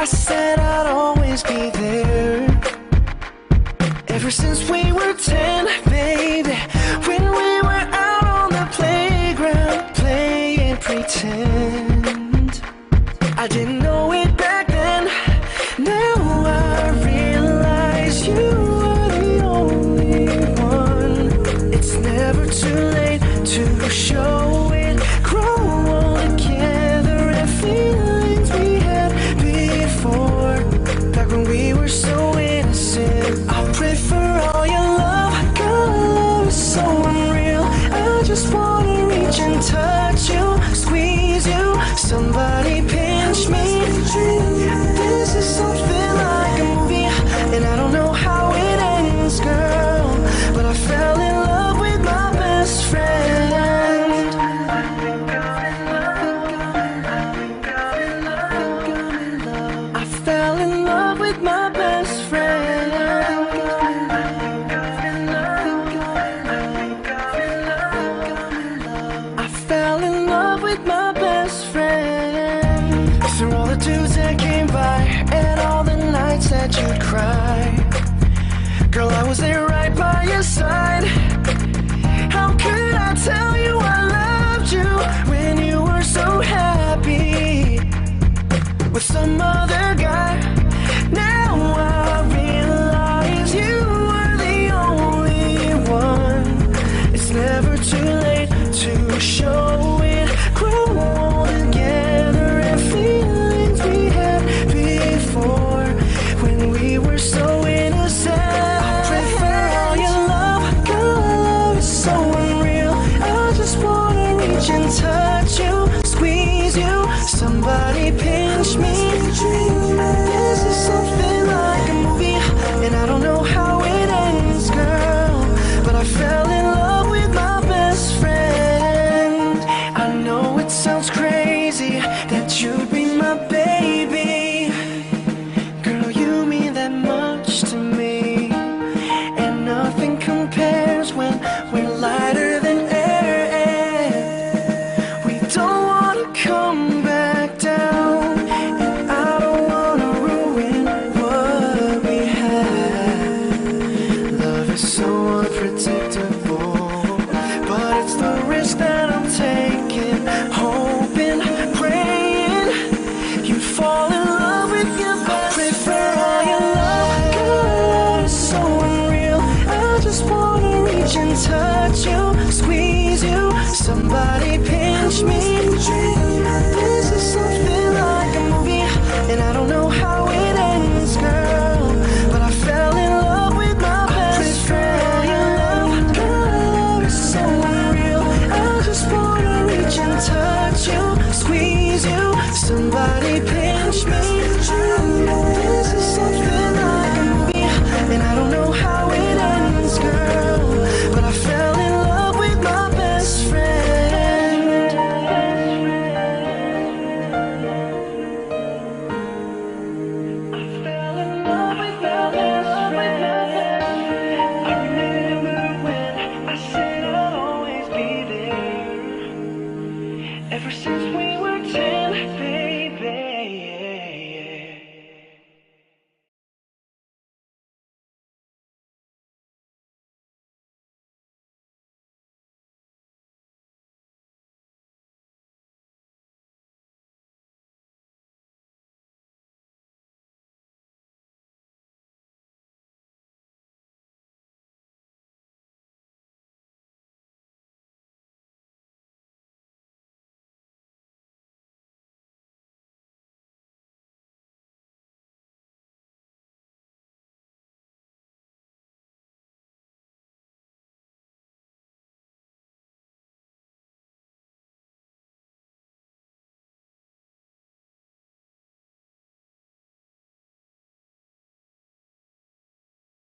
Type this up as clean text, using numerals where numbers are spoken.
I said I'd always be there. Ever since we were 10, baby, when we were out on the playground playing pretend. I didn't know it back then. Now I realize you are the only one. It's never too late to show it. Grow all together and feelings we had before. Back when we were so innocent. I pray for all your love. God, love is so unreal. I just wanna reach and touch you, squeeze you. Somebody pinch me. This is something like a movie, and I don't know how it ends, girl, but I fell in love with my best friend. I fell in love with my best friend. I fell in love with my best friend. Through all the dudes that came by and all the nights that you'd cry, girl, I was there right by your side. How could I tell you I loved you when you were so happy with some other guy? Now I realize you were the only one. It's never too late to show it. Grow all together and feelings we had before when we were so innocent. I pray for all your love. God, love is so unreal. I just wanna reach and touch you, squeeze you. Somebody pinch me. This is something like a movie, and I don't know how it ends, girl, but I fell in love with my best friend. I know it sounds crazy that you'd be my baby. Girl, you mean that much to me, and nothing compares when we're lighter than air. We don't wanna come back down, and I don't wanna ruin what we had. Love is so unpredictable, but it's the risk that I'm taking, hoping, praying you'd fall in love with your best friend. I pray for all your love. God, love is so unreal. I just wanna reach and touch you, squeeze you. Somebody pinch me.